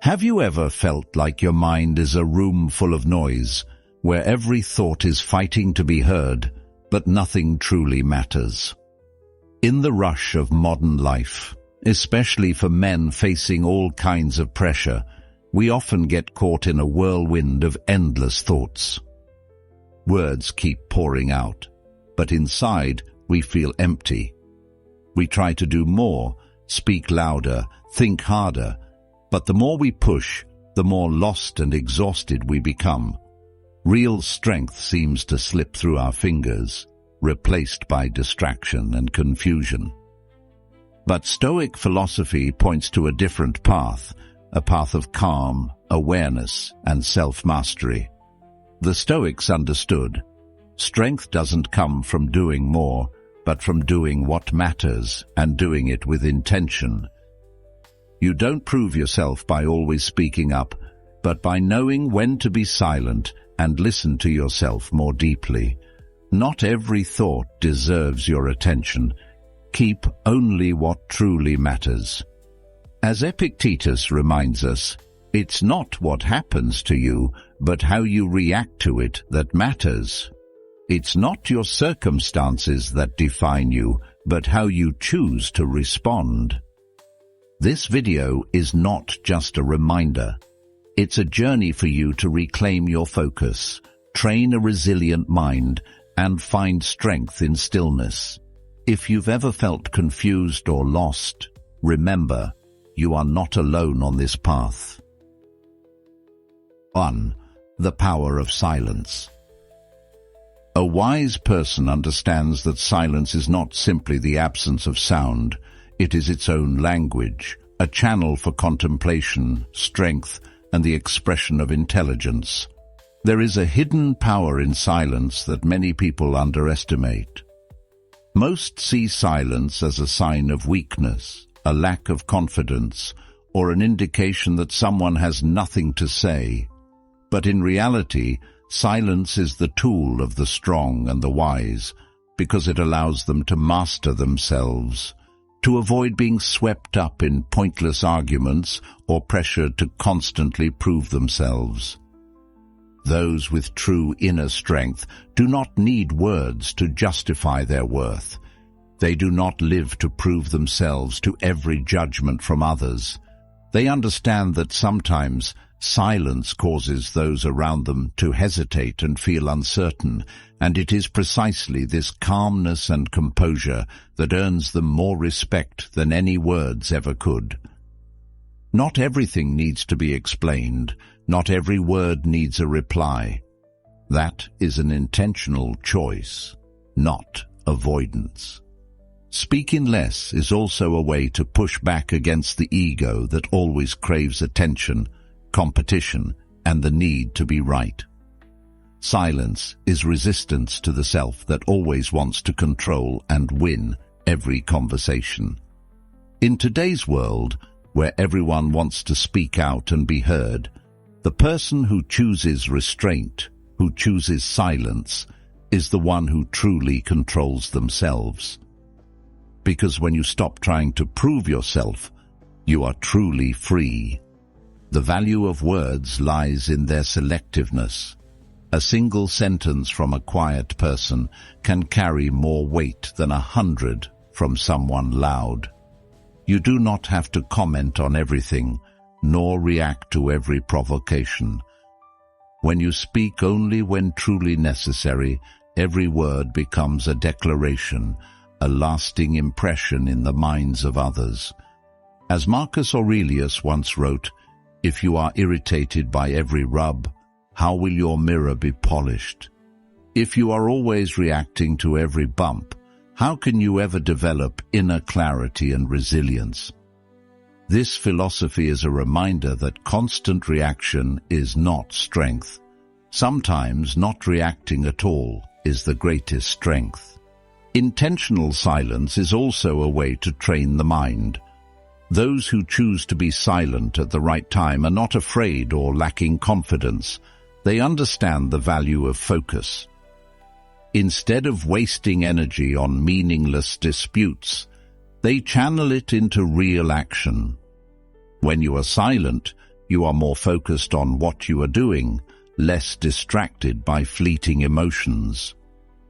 Have you ever felt like your mind is a room full of noise, where every thought is fighting to be heard, but nothing truly matters? In the rush of modern life, especially for men facing all kinds of pressure, we often get caught in a whirlwind of endless thoughts. Words keep pouring out, but inside we feel empty. We try to do more, speak louder, think harder, but the more we push, the more lost and exhausted we become. Real strength seems to slip through our fingers, replaced by distraction and confusion. But Stoic philosophy points to a different path, a path of calm, awareness, and self-mastery. The Stoics understood, strength doesn't come from doing more, but from doing what matters and doing it with intention. You don't prove yourself by always speaking up, but by knowing when to be silent and listen to yourself more deeply. Not every thought deserves your attention. Keep only what truly matters. As Epictetus reminds us, it's not what happens to you, but how you react to it that matters. It's not your circumstances that define you, but how you choose to respond. This video is not just a reminder. It's a journey for you to reclaim your focus, train a resilient mind, and find strength in stillness. If you've ever felt confused or lost, remember, you are not alone on this path. 1. The power of silence. A wise person understands that silence is not simply the absence of sound. It is its own language, a channel for contemplation, strength, and the expression of intelligence. There is a hidden power in silence that many people underestimate. Most see silence as a sign of weakness, a lack of confidence, or an indication that someone has nothing to say. But in reality, silence is the tool of the strong and the wise, because it allows them to master themselves, to avoid being swept up in pointless arguments or pressure to constantly prove themselves. Those with true inner strength do not need words to justify their worth. They do not live to prove themselves to every judgment from others. They understand that sometimes silence causes those around them to hesitate and feel uncertain, and it is precisely this calmness and composure that earns them more respect than any words ever could. Not everything needs to be explained. Not every word needs a reply. That is an intentional choice, not avoidance. Speaking less is also a way to push back against the ego that always craves attention, competition, and the need to be right. Silence is resistance to the self that always wants to control and win every conversation. In today's world, where everyone wants to speak out and be heard, the person who chooses restraint, who chooses silence, is the one who truly controls themselves. Because when you stop trying to prove yourself, you are truly free. The value of words lies in their selectiveness. A single sentence from a quiet person can carry more weight than 100 from someone loud. You do not have to comment on everything, nor react to every provocation. When you speak only when truly necessary, every word becomes a declaration, a lasting impression in the minds of others. As Marcus Aurelius once wrote, "If you are irritated by every rub, how will your mirror be polished? If you are always reacting to every bump, how can you ever develop inner clarity and resilience?" This philosophy is a reminder that constant reaction is not strength. Sometimes not reacting at all is the greatest strength. Intentional silence is also a way to train the mind. Those who choose to be silent at the right time are not afraid or lacking confidence. They understand the value of focus. Instead of wasting energy on meaningless disputes, they channel it into real action. When you are silent, You are more focused on what you are doing, less distracted by fleeting emotions.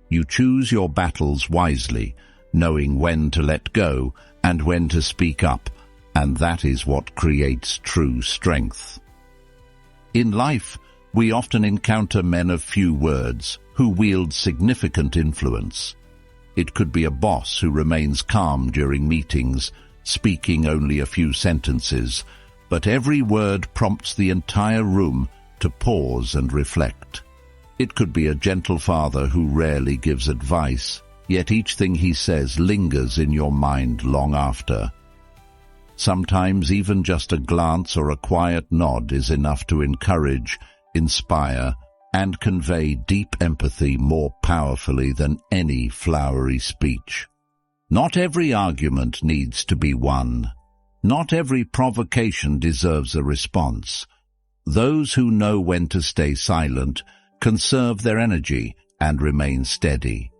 You choose your battles wisely, knowing when to let go and when to speak up, and that is what creates true strength. In life, we often encounter men of few words who wield significant influence. It could be a boss who remains calm during meetings, speaking only a few sentences, but every word prompts the entire room to pause and reflect. It could be a gentle father who rarely gives advice, yet each thing he says lingers in your mind long after. Sometimes even just a glance or a quiet nod is enough to encourage, inspire, and convey deep empathy more powerfully than any flowery speech. Not every argument needs to be won. Not every provocation deserves a response. Those who know when to stay silent conserve their energy and remain steady.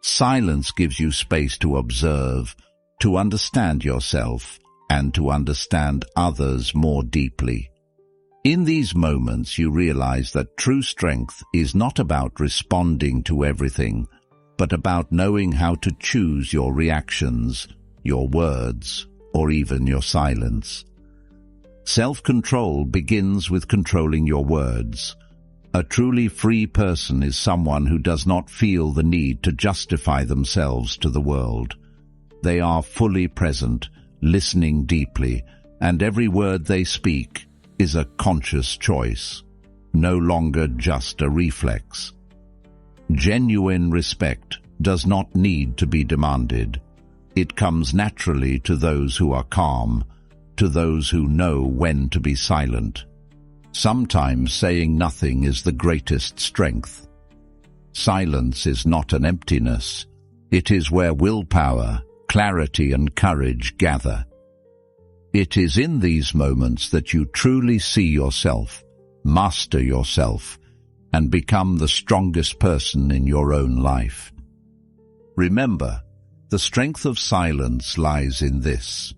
Silence gives you space to observe, to understand yourself, and to understand others more deeply. In these moments, you realize that true strength is not about responding to everything, but about knowing how to choose your reactions, your words, or even your silence. Self-control begins with controlling your words. A truly free person is someone who does not feel the need to justify themselves to the world. They are fully present, listening deeply, and every word they speak is a conscious choice, no longer just a reflex. Genuine respect does not need to be demanded. It comes naturally to those who are calm, to those who know when to be silent. Sometimes saying nothing is the greatest strength. Silence is not an emptiness. It is where willpower, clarity, and courage gather. It is in these moments that you truly see yourself, master yourself, and become the strongest person in your own life. Remember, the strength of silence lies in this.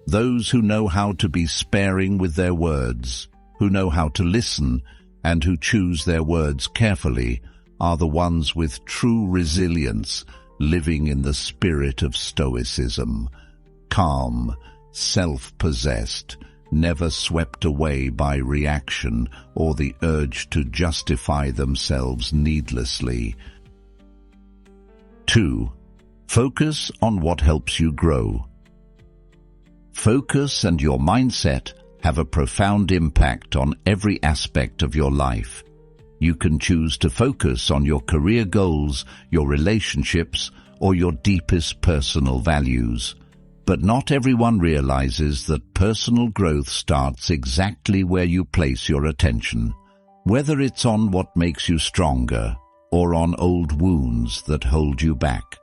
Those who know how to be sparing with their words, who know how to listen, and who choose their words carefully, are the ones with true resilience, living in the spirit of Stoicism, calm, self-possessed, never swept away by reaction or the urge to justify themselves needlessly. 2. Focus on what helps you grow. Focus and your mindset have a profound impact on every aspect of your life. You can choose to focus on your career goals, your relationships, or your deepest personal values. But not everyone realizes that personal growth starts exactly where you place your attention, whether it's on what makes you stronger or on old wounds that hold you back.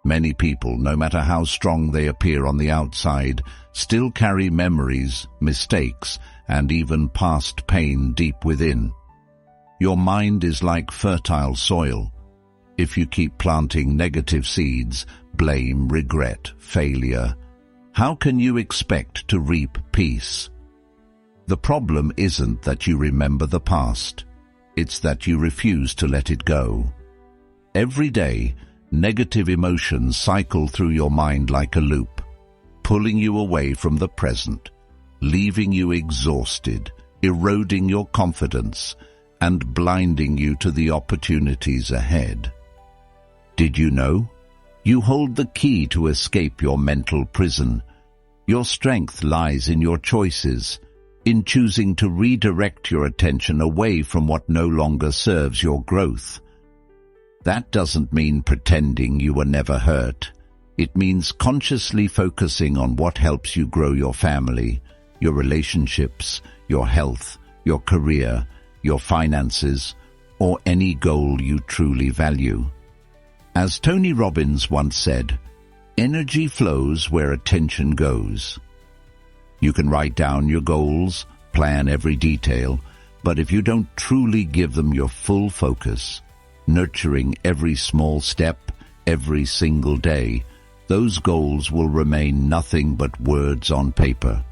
Many people, no matter how strong they appear on the outside, still carry memories, mistakes, and even past pain deep within. Your mind is like fertile soil. If you keep planting negative seeds, blame, regret, failure, how can you expect to reap peace? The problem isn't that you remember the past. It's that you refuse to let it go. Every day, negative emotions cycle through your mind like a loop, pulling you away from the present, leaving you exhausted, eroding your confidence, and blinding you to the opportunities ahead. Did you know? You hold the key to escape your mental prison. Your strength lies in your choices, in choosing to redirect your attention away from what no longer serves your growth. That doesn't mean pretending you were never hurt. It means consciously focusing on what helps you grow your family, your relationships, your health, your career, your finances, or any goal you truly value. As Tony Robbins once said, energy flows where attention goes. You can write down your goals, plan every detail, but if you don't truly give them your full focus, nurturing every small step, every single day, those goals will remain nothing but words on paper.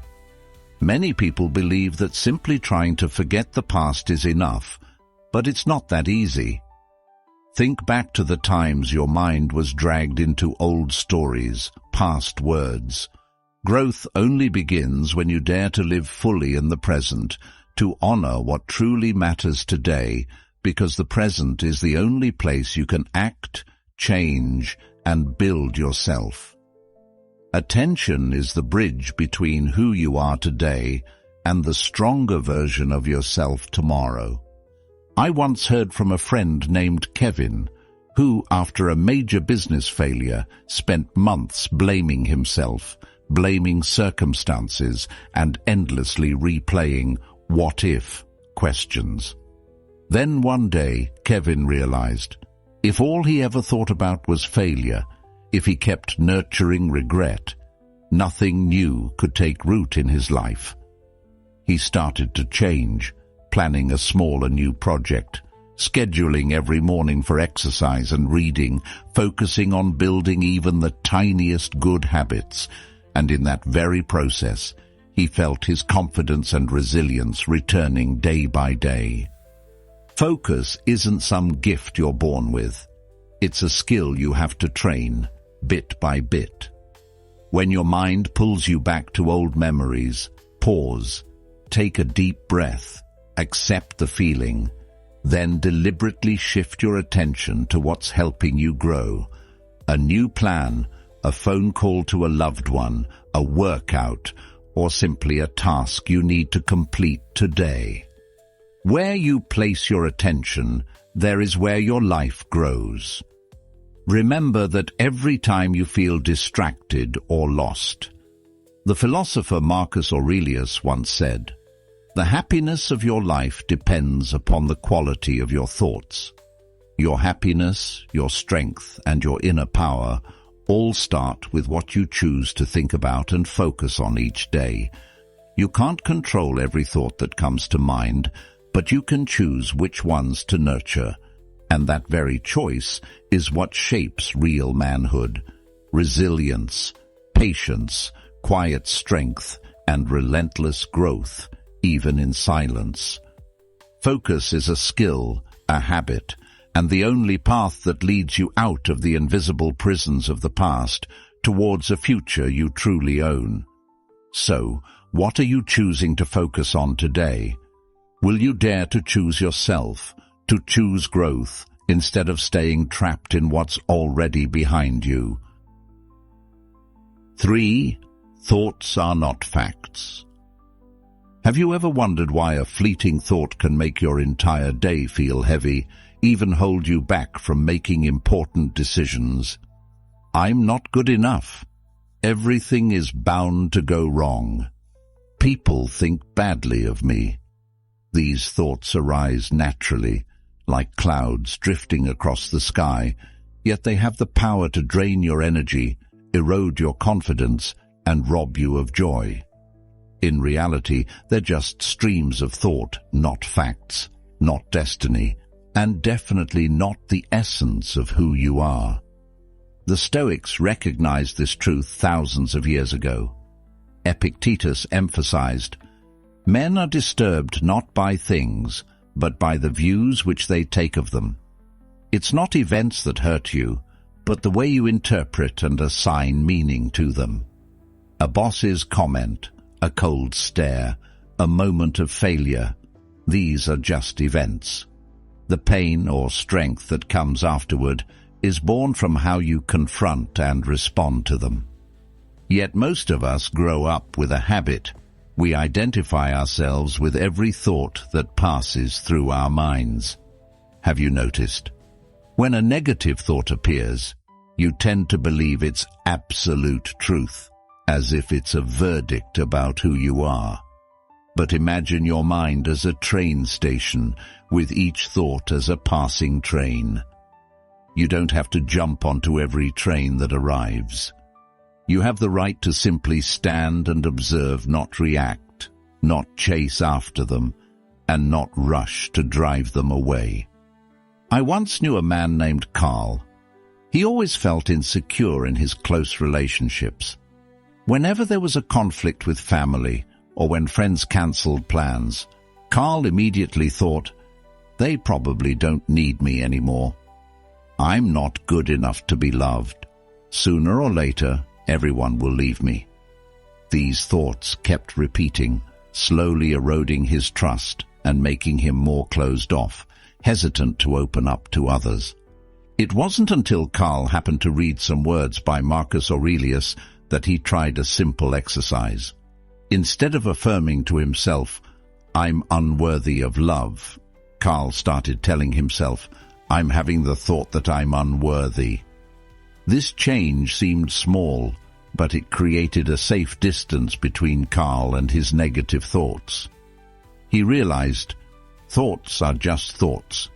Many people believe that simply trying to forget the past is enough, but it's not that easy. Think back to the times your mind was dragged into old stories, past words. Growth only begins when you dare to live fully in the present, to honor what truly matters today, because the present is the only place you can act, change, and build yourself. Attention is the bridge between who you are today and the stronger version of yourself tomorrow. I once heard from a friend named Kevin, who, after a major business failure, spent months blaming himself, blaming circumstances, and endlessly replaying what-if questions. Then one day, Kevin realized, if all he ever thought about was failure, if he kept nurturing regret, nothing new could take root in his life. He started to change, planning a small and new project, scheduling every morning for exercise and reading, focusing on building even the tiniest good habits, and in that very process, he felt his confidence and resilience returning day by day. Focus isn't some gift you're born with. It's a skill you have to train, bit by bit. When your mind pulls you back to old memories, pause, take a deep breath, accept the feeling, then deliberately shift your attention to what's helping you grow. A new plan, a phone call to a loved one, a workout, or simply a task you need to complete today. Where you place your attention, there is where your life grows. Remember that every time you feel distracted or lost. The philosopher Marcus Aurelius once said, "The happiness of your life depends upon the quality of your thoughts." Your happiness, your strength, and your inner power all start with what you choose to think about and focus on each day. You can't control every thought that comes to mind, but you can choose which ones to nurture. And that very choice is what shapes real manhood, resilience, patience, quiet strength, and relentless growth, even in silence. Focus is a skill, a habit, and the only path that leads you out of the invisible prisons of the past towards a future you truly own. So, what are you choosing to focus on today? Will you dare to choose yourself, to choose growth, instead of staying trapped in what's already behind you? 3. Thoughts are not facts. Have you ever wondered why a fleeting thought can make your entire day feel heavy, even hold you back from making important decisions? I'm not good enough. Everything is bound to go wrong. People think badly of me. These thoughts arise naturally, like clouds drifting across the sky, yet they have the power to drain your energy, erode your confidence, and rob you of joy. In reality, they're just streams of thought, not facts, not destiny, and definitely not the essence of who you are. The Stoics recognized this truth thousands of years ago. Epictetus emphasized, "Men are disturbed not by things, but by the views which they take of them." It's not events that hurt you, but the way you interpret and assign meaning to them. A boss's comment, a cold stare, a moment of failure, these are just events. The pain or strength that comes afterward is born from how you confront and respond to them. Yet most of us grow up with a habit. We identify ourselves with every thought that passes through our minds. Have you noticed? When a negative thought appears, you tend to believe its absolute truth, as if it's a verdict about who you are. But imagine your mind as a train station, with each thought as a passing train. You don't have to jump onto every train that arrives. You have the right to simply stand and observe, not react, not chase after them, and not rush to drive them away. I once knew a man named Carl. He always felt insecure in his close relationships. Whenever there was a conflict with family, or when friends cancelled plans, Carl immediately thought, "They probably don't need me anymore. I'm not good enough to be loved. Sooner or later, everyone will leave me." These thoughts kept repeating, slowly eroding his trust and making him more closed off, hesitant to open up to others. It wasn't until Carl happened to read some words by Marcus Aurelius that he tried a simple exercise. Instead of affirming to himself, "I'm unworthy of love," Carl started telling himself, "I'm having the thought that I'm unworthy." This change seemed small, but it created a safe distance between Carl and his negative thoughts. He realized thoughts are just thoughts.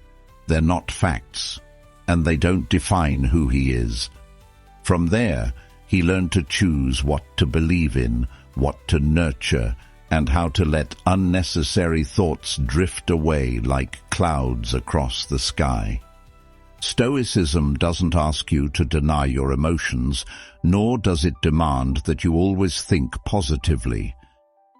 They're not facts, and they don't define who he is. From there, he learned to choose what to believe in, what to nurture, and how to let unnecessary thoughts drift away like clouds across the sky. Stoicism doesn't ask you to deny your emotions, nor does it demand that you always think positively.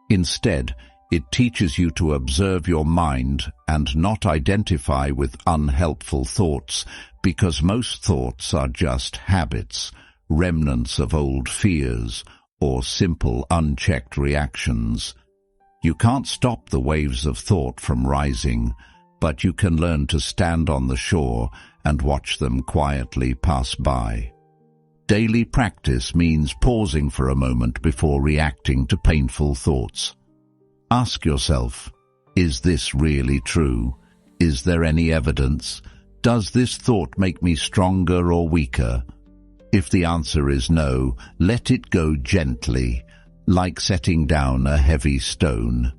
Instead, it teaches you to observe your mind and not identify with unhelpful thoughts, because most thoughts are just habits, remnants of old fears, or simple unchecked reactions. You can't stop the waves of thought from rising, but you can learn to stand on the shore and watch them quietly pass by. Daily practice means pausing for a moment before reacting to painful thoughts. Ask yourself, is this really true? Is there any evidence? Does this thought make me stronger or weaker? If the answer is no, let it go gently, like setting down a heavy stone.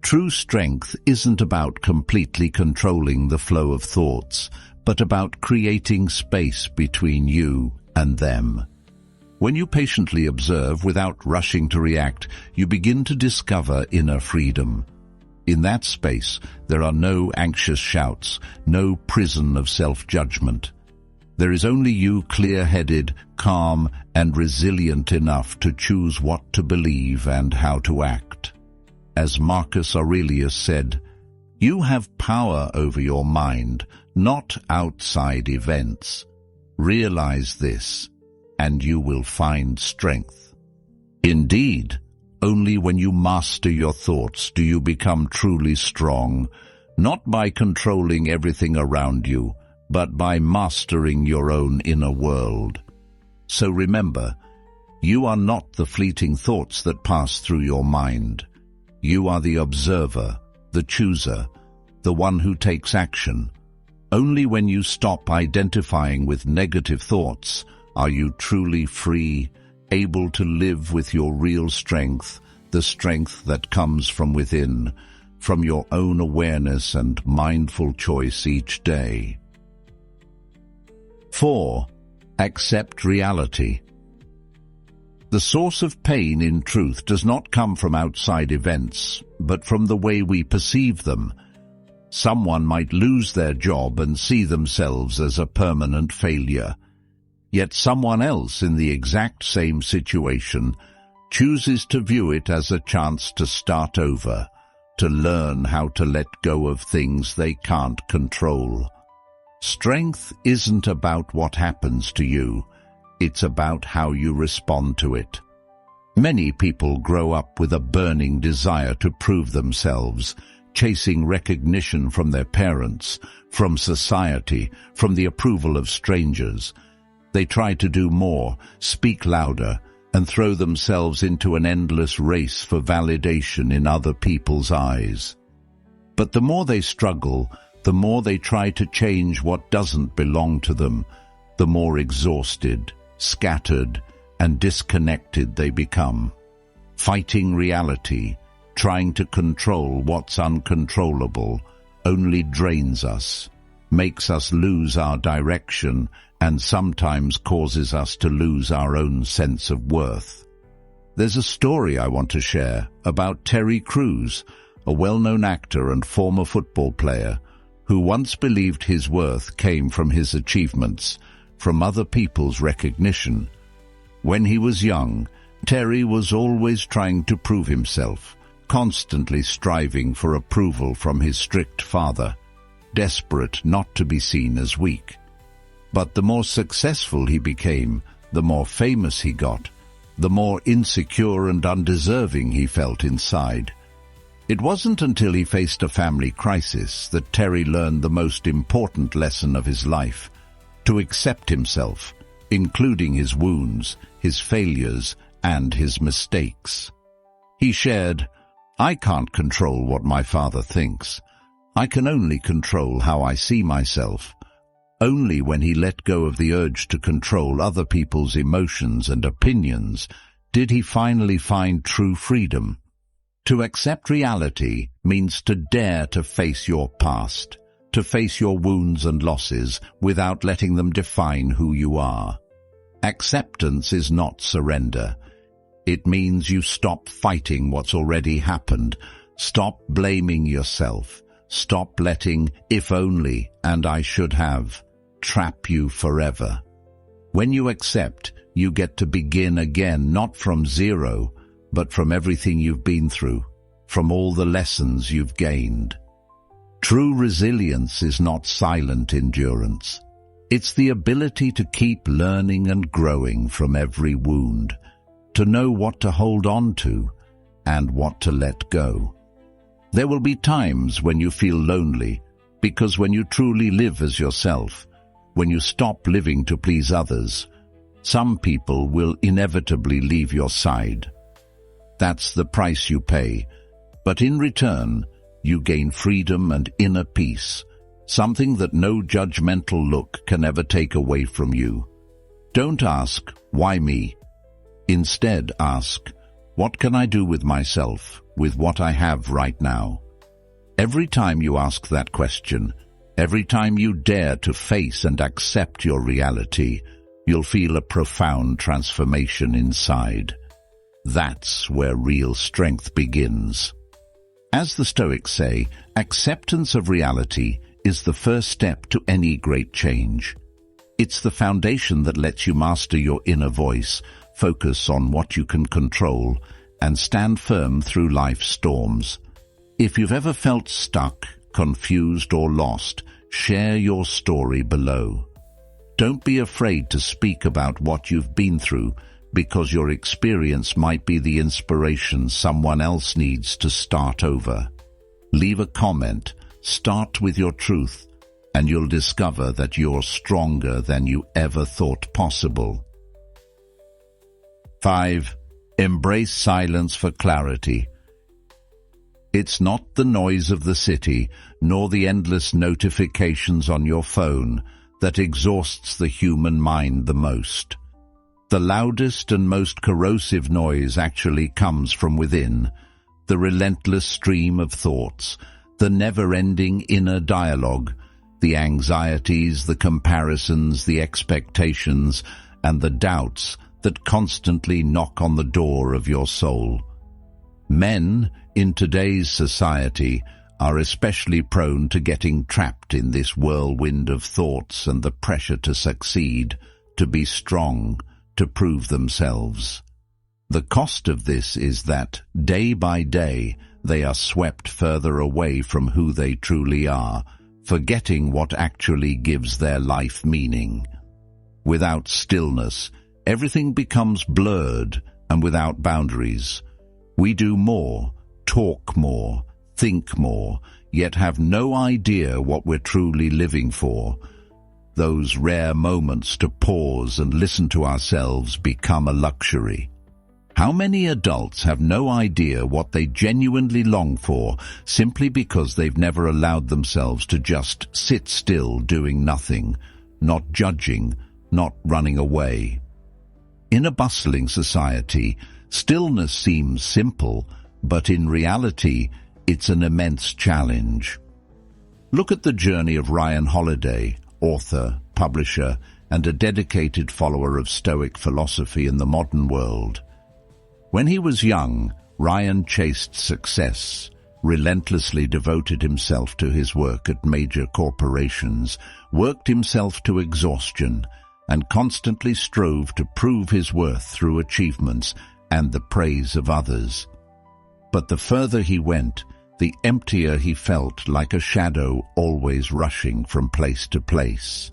True strength isn't about completely controlling the flow of thoughts, but about creating space between you and them. When you patiently observe without rushing to react, you begin to discover inner freedom. In that space, there are no anxious shouts, no prison of self-judgment. There is only you, clear-headed, calm, and resilient enough to choose what to believe and how to act. As Marcus Aurelius said, "You have power over your mind, not outside events. Realize this, and you will find strength." Indeed, only when you master your thoughts do you become truly strong, not by controlling everything around you, but by mastering your own inner world. So remember, you are not the fleeting thoughts that pass through your mind. You are the observer, the chooser, the one who takes action. Only when you stop identifying with negative thoughts are you truly free, able to live with your real strength, the strength that comes from within, from your own awareness and mindful choice each day. 4. Accept reality. The source of pain in truth does not come from outside events, but from the way we perceive them. Someone might lose their job and see themselves as a permanent failure. Yet someone else in the exact same situation chooses to view it as a chance to start over, to learn how to let go of things they can't control. Strength isn't about what happens to you, it's about how you respond to it. Many people grow up with a burning desire to prove themselves, chasing recognition from their parents, from society, from the approval of strangers. They try to do more, speak louder, and throw themselves into an endless race for validation in other people's eyes. But the more they struggle, the more they try to change what doesn't belong to them, the more exhausted, scattered, and disconnected they become. Fighting reality, trying to control what's uncontrollable, only drains us, makes us lose our direction, and sometimes causes us to lose our own sense of worth. There's a story I want to share about Terry Crews, a well-known actor and former football player, who once believed his worth came from his achievements, from other people's recognition. When he was young, Terry was always trying to prove himself, constantly striving for approval from his strict father, desperate not to be seen as weak. But the more successful he became, the more famous he got, the more insecure and undeserving he felt inside. It wasn't until he faced a family crisis that Terry learned the most important lesson of his life: to accept himself, including his wounds, his failures, and his mistakes. He shared, "I can't control what my father thinks. I can only control how I see myself." Only when he let go of the urge to control other people's emotions and opinions did he finally find true freedom. To accept reality means to dare to face your past, to face your wounds and losses without letting them define who you are. Acceptance is not surrender. It means you stop fighting what's already happened, stop blaming yourself, stop letting "if only" and "I should have" trap you forever. When you accept, you get to begin again, not from zero, but from everything you've been through, from all the lessons you've gained. True resilience is not silent endurance. It's the ability to keep learning and growing from every wound, to know what to hold on to and what to let go. There will be times when you feel lonely, because when you truly live as yourself, when you stop living to please others, some people will inevitably leave your side. That's the price you pay, but in return, you gain freedom and inner peace, something that no judgmental look can ever take away from you. Don't ask, "Why me?" Instead ask, "What can I do with myself, with what I have right now?" Every time you ask that question, every time you dare to face and accept your reality, you'll feel a profound transformation inside. That's where real strength begins. As the Stoics say, acceptance of reality is the first step to any great change. It's the foundation that lets you master your inner voice, focus on what you can control, and stand firm through life's storms. If you've ever felt stuck, confused, or lost, share your story below. Don't be afraid to speak about what you've been through, because your experience might be the inspiration someone else needs to start over. Leave a comment, start with your truth, and you'll discover that you're stronger than you ever thought possible. 5. Embrace silence for clarity. It's not the noise of the city, nor the endless notifications on your phone, that exhausts the human mind the most. The loudest and most corrosive noise actually comes from within, the relentless stream of thoughts, the never-ending inner dialogue, the anxieties, the comparisons, the expectations, and the doubts that constantly knock on the door of your soul. Men, in today's society, are especially prone to getting trapped in this whirlwind of thoughts and the pressure to succeed, to be strong, to prove themselves. The cost of this is that, day by day, they are swept further away from who they truly are, forgetting what actually gives their life meaning. Without stillness, everything becomes blurred, and without boundaries, we do more, talk more, think more, yet have no idea what we're truly living for. Those rare moments to pause and listen to ourselves become a luxury. How many adults have no idea what they genuinely long for simply because they've never allowed themselves to just sit still doing nothing, not judging, not running away? In a bustling society, stillness seems simple, but in reality, it's an immense challenge. Look at the journey of Ryan Holiday, author, publisher, and a dedicated follower of Stoic philosophy in the modern world. When he was young, Ryan chased success, relentlessly devoted himself to his work at major corporations, worked himself to exhaustion, and constantly strove to prove his worth through achievements and the praise of others. But the further he went, the emptier he felt, like a shadow always rushing from place to place.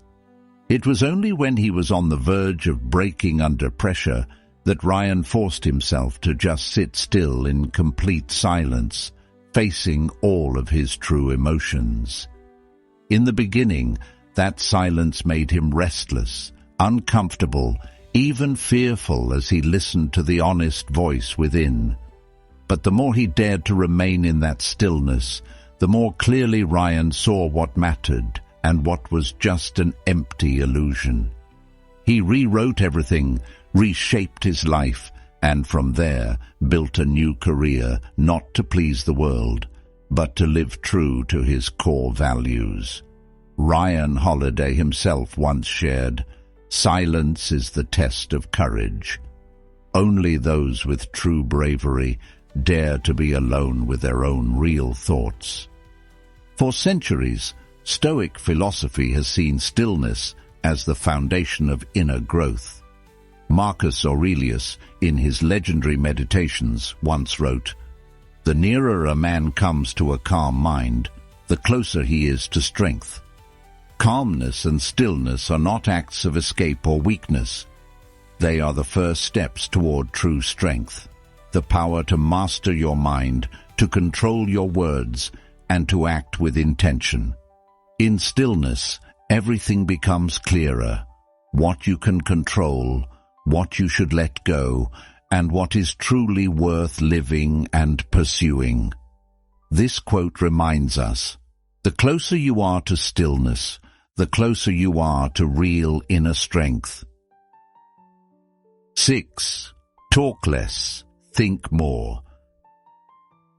It was only when he was on the verge of breaking under pressure that Ryan forced himself to just sit still in complete silence, facing all of his true emotions. In the beginning, that silence made him restless, uncomfortable, even fearful as he listened to the honest voice within. But the more he dared to remain in that stillness, the more clearly Ryan saw what mattered and what was just an empty illusion. He rewrote everything, reshaped his life, and from there built a new career, not to please the world, but to live true to his core values. Ryan Holiday himself once shared, "Silence is the test of courage. Only those with true bravery dare to be alone with their own real thoughts." For centuries, Stoic philosophy has seen stillness as the foundation of inner growth. Marcus Aurelius, in his legendary Meditations, once wrote, "The nearer a man comes to a calm mind, the closer he is to strength." Calmness and stillness are not acts of escape or weakness. They are the first steps toward true strength, the power to master your mind, to control your words, and to act with intention. In stillness, everything becomes clearer: what you can control, what you should let go, and what is truly worth living and pursuing. This quote reminds us, the closer you are to stillness, the closer you are to real inner strength. 6. Talk less, think more.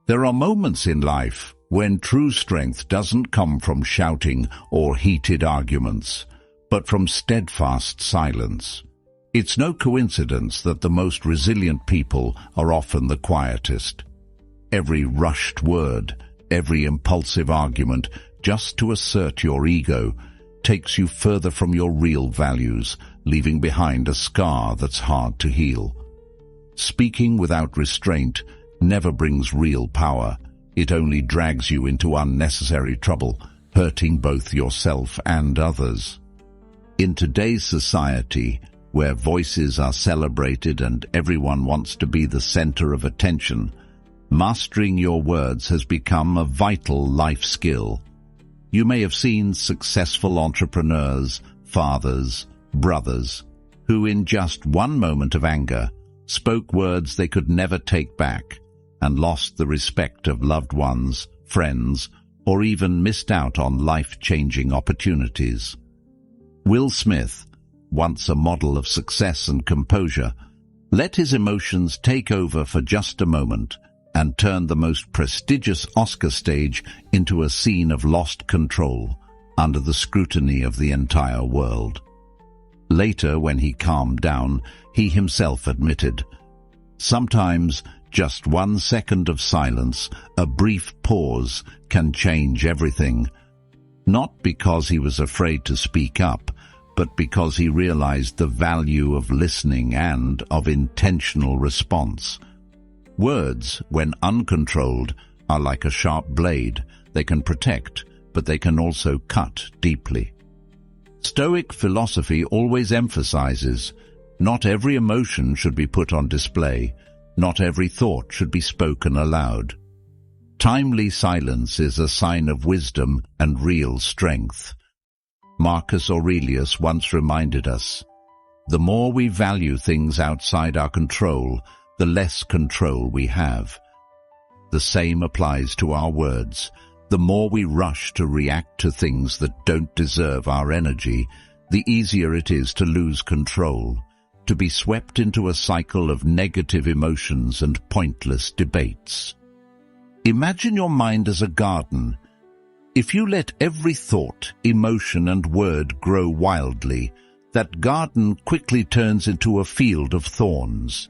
There are moments in life when true strength doesn't come from shouting or heated arguments, but from steadfast silence. It's no coincidence that the most resilient people are often the quietest. Every rushed word, every impulsive argument, just to assert your ego, takes you further from your real values, leaving behind a scar that's hard to heal. Speaking without restraint never brings real power. It only drags you into unnecessary trouble, hurting both yourself and others. In today's society, where voices are celebrated and everyone wants to be the center of attention, mastering your words has become a vital life skill. You may have seen successful entrepreneurs, fathers, brothers, who in just one moment of anger spoke words they could never take back, and lost the respect of loved ones, friends, or even missed out on life-changing opportunities. Will Smith, once a model of success and composure, let his emotions take over for just a moment and turned the most prestigious Oscar stage into a scene of lost control under the scrutiny of the entire world. Later, when he calmed down, he himself admitted, "Sometimes just 1 second of silence, a brief pause, can change everything." Not because he was afraid to speak up, but because he realized the value of listening and of intentional response. Words, when uncontrolled, are like a sharp blade. They can protect, but they can also cut deeply. Stoic philosophy always emphasizes, not every emotion should be put on display, not every thought should be spoken aloud. Timely silence is a sign of wisdom and real strength. Marcus Aurelius once reminded us, "The more we value things outside our control, the less control we have." The same applies to our words. The more we rush to react to things that don't deserve our energy, the easier it is to lose control, to be swept into a cycle of negative emotions and pointless debates. Imagine your mind as a garden. If you let every thought, emotion, and word grow wildly, that garden quickly turns into a field of thorns.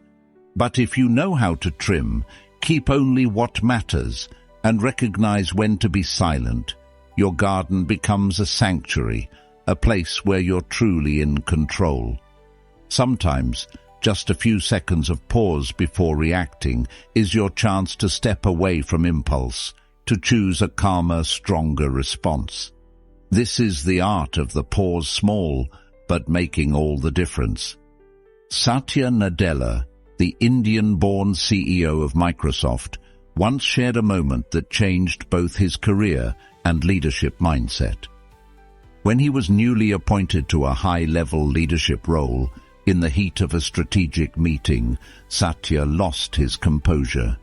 But if you know how to trim, keep only what matters, and recognize when to be silent, your garden becomes a sanctuary, a place where you're truly in control. Sometimes, just a few seconds of pause before reacting, is your chance to step away from impulse, to choose a calmer, stronger response. This is the art of the pause, small, but making all the difference. Satya Nadella, the Indian-born CEO of Microsoft, once shared a moment that changed both his career and leadership mindset. When he was newly appointed to a high-level leadership role, in the heat of a strategic meeting, Satya lost his composure.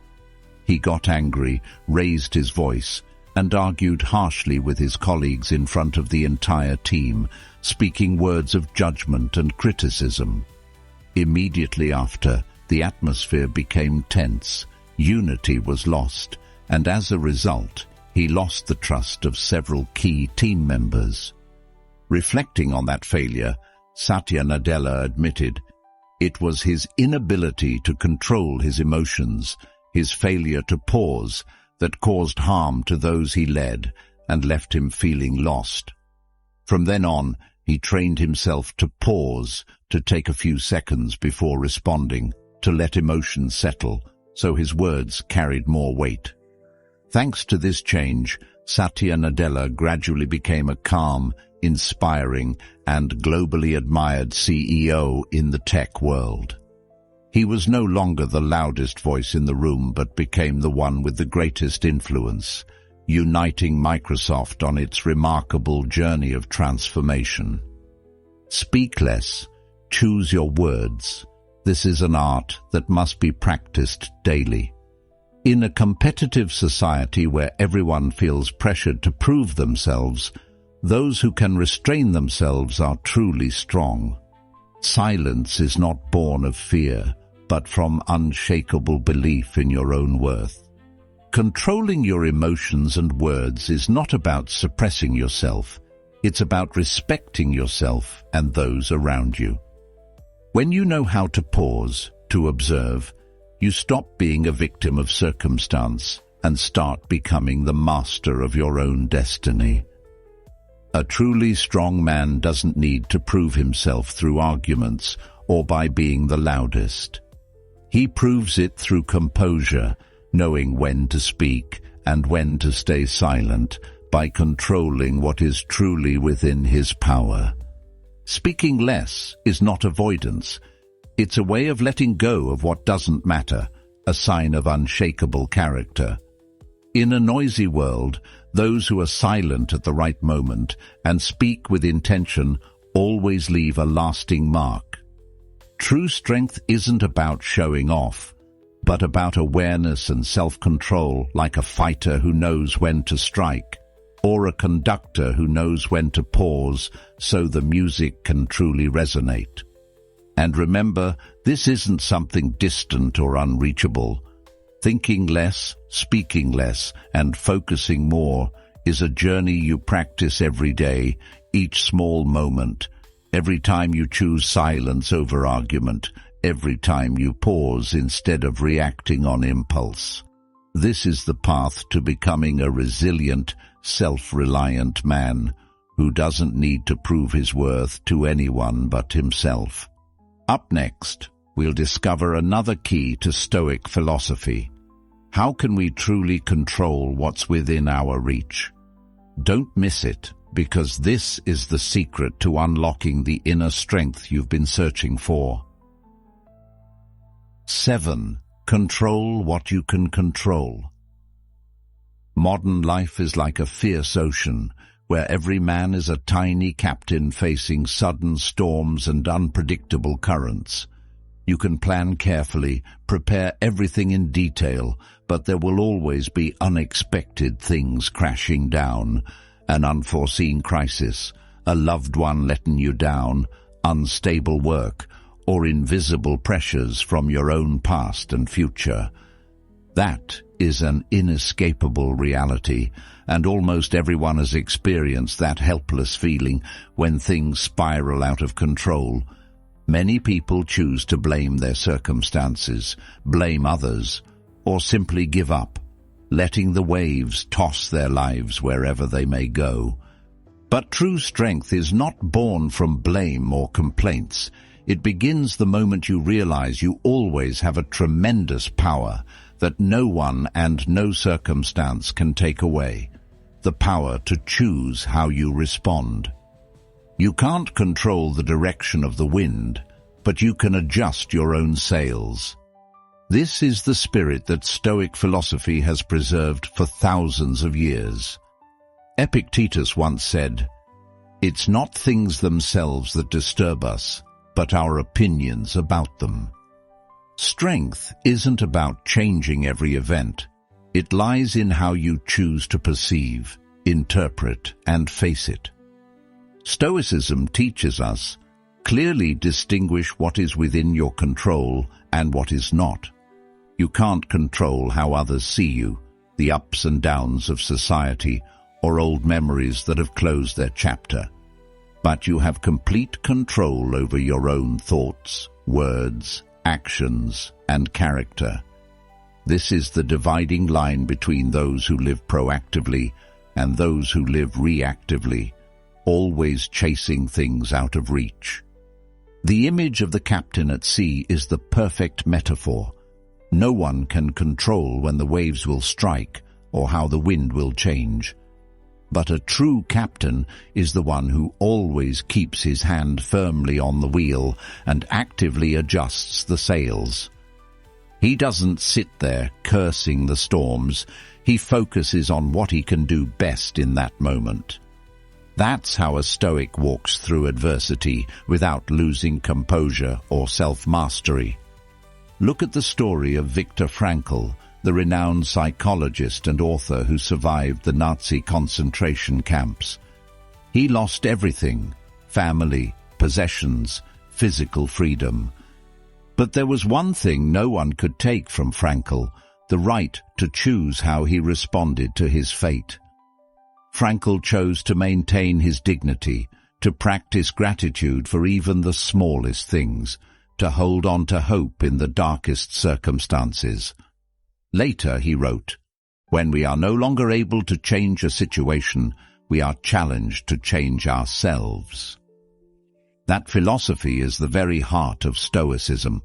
He got angry, raised his voice, and argued harshly with his colleagues in front of the entire team, speaking words of judgment and criticism. Immediately after, the atmosphere became tense, unity was lost, and as a result, he lost the trust of several key team members. Reflecting on that failure, Satya Nadella admitted, it was his inability to control his emotions, his failure to pause, that caused harm to those he led and left him feeling lost. From then on, he trained himself to pause, to take a few seconds before responding, to let emotions settle, so his words carried more weight. Thanks to this change, Satya Nadella gradually became a calm, inspiring, and globally admired CEO in the tech world. He was no longer the loudest voice in the room, but became the one with the greatest influence, uniting Microsoft on its remarkable journey of transformation. Speak less, choose your words. This is an art that must be practiced daily. In a competitive society where everyone feels pressured to prove themselves, those who can restrain themselves are truly strong. Silence is not born of fear, but from unshakable belief in your own worth. Controlling your emotions and words is not about suppressing yourself. It's about respecting yourself and those around you. When you know how to pause, to observe, you stop being a victim of circumstance and start becoming the master of your own destiny. A truly strong man doesn't need to prove himself through arguments or by being the loudest. He proves it through composure, knowing when to speak and when to stay silent, by controlling what is truly within his power. Speaking less is not avoidance. It's a way of letting go of what doesn't matter, a sign of unshakable character. In a noisy world, those who are silent at the right moment and speak with intention always leave a lasting mark. True strength isn't about showing off, but about awareness and self-control, like a fighter who knows when to strike, or a conductor who knows when to pause so the music can truly resonate. And remember, this isn't something distant or unreachable. Thinking less, speaking less, and focusing more is a journey you practice every day, each small moment, every time you choose silence over argument, every time you pause instead of reacting on impulse. This is the path to becoming a resilient, self-reliant man who doesn't need to prove his worth to anyone but himself. Up next, we'll discover another key to Stoic philosophy. How can we truly control what's within our reach? Don't miss it, because this is the secret to unlocking the inner strength you've been searching for. 7. Control what you can control. Modern life is like a fierce ocean, where every man is a tiny captain facing sudden storms and unpredictable currents. You can plan carefully, prepare everything in detail, but there will always be unexpected things crashing down, an unforeseen crisis, a loved one letting you down, unstable work, or invisible pressures from your own past and future. That is an inescapable reality, and almost everyone has experienced that helpless feeling when things spiral out of control. Many people choose to blame their circumstances, blame others, or simply give up, letting the waves toss their lives wherever they may go. But true strength is not born from blame or complaints. It begins the moment you realize you always have a tremendous power that no one and no circumstance can take away. The power to choose how you respond. You can't control the direction of the wind, but you can adjust your own sails. This is the spirit that Stoic philosophy has preserved for thousands of years. Epictetus once said, "It's not things themselves that disturb us, but our opinions about them." Strength isn't about changing every event. It lies in how you choose to perceive, interpret, and face it. Stoicism teaches us, clearly distinguish what is within your control and what is not. You can't control how others see you, the ups and downs of society, or old memories that have closed their chapter. But you have complete control over your own thoughts, words, actions, and character. This is the dividing line between those who live proactively and those who live reactively, always chasing things out of reach. The image of the captain at sea is the perfect metaphor. No one can control when the waves will strike or how the wind will change. But a true captain is the one who always keeps his hand firmly on the wheel and actively adjusts the sails. He doesn't sit there cursing the storms. He focuses on what he can do best in that moment. That's how a Stoic walks through adversity without losing composure or self-mastery. Look at the story of Viktor Frankl, the renowned psychologist and author who survived the Nazi concentration camps. He lost everything: family, possessions, physical freedom. But there was one thing no one could take from Frankl: the right to choose how he responded to his fate. Frankl chose to maintain his dignity, to practice gratitude for even the smallest things, to hold on to hope in the darkest circumstances. Later he wrote, "When we are no longer able to change a situation, we are challenged to change ourselves." That philosophy is the very heart of Stoicism,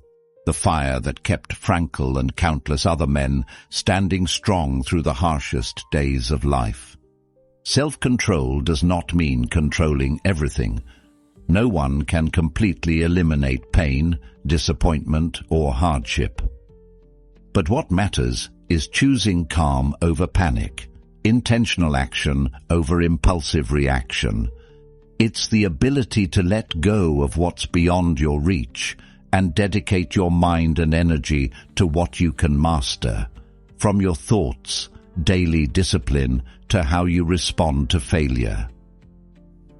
the fire that kept Frankl and countless other men standing strong through the harshest days of life. Self-control does not mean controlling everything. No one can completely eliminate pain, disappointment, or hardship. But what matters is choosing calm over panic, intentional action over impulsive reaction. It's the ability to let go of what's beyond your reach and dedicate your mind and energy to what you can master, from your thoughts, daily discipline, to how you respond to failure.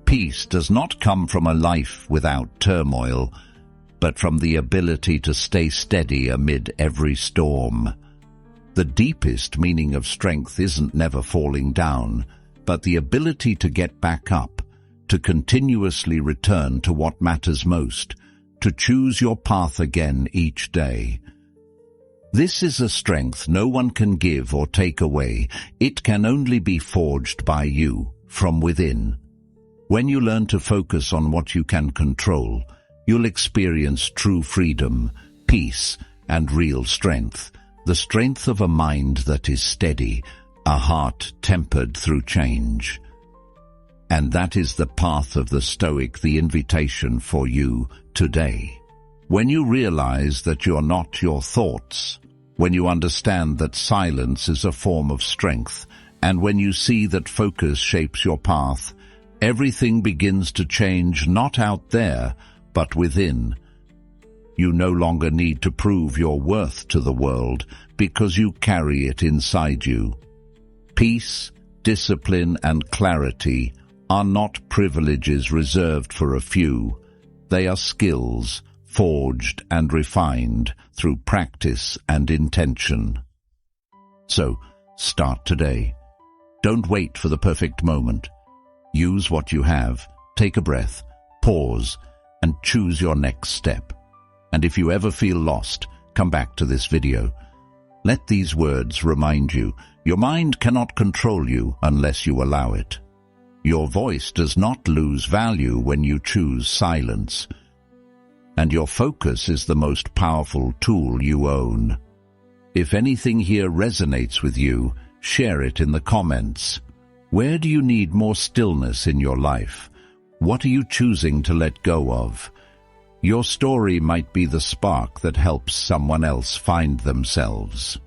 Peace does not come from a life without turmoil, but from the ability to stay steady amid every storm. The deepest meaning of strength isn't never falling down, but the ability to get back up, to continuously return to what matters most, to choose your path again each day. This is a strength no one can give or take away. It can only be forged by you, from within. When you learn to focus on what you can control, you'll experience true freedom, peace, and real strength. The strength of a mind that is steady, a heart tempered through change. And that is the path of the Stoic, the invitation for you today. When you realize that you're not your thoughts, when you understand that silence is a form of strength, and when you see that focus shapes your path, everything begins to change, not out there, but within. You no longer need to prove your worth to the world because you carry it inside you. Peace, discipline, and clarity are not privileges reserved for a few. They are skills, forged and refined through practice and intention. So, start today. Don't wait for the perfect moment. Use what you have, take a breath, pause, and choose your next step. And if you ever feel lost, come back to this video. Let these words remind you, your mind cannot control you unless you allow it. Your voice does not lose value when you choose silence. and your focus is the most powerful tool you own. If anything here resonates with you, share it in the comments. Where do you need more stillness in your life? What are you choosing to let go of? Your story might be the spark that helps someone else find themselves.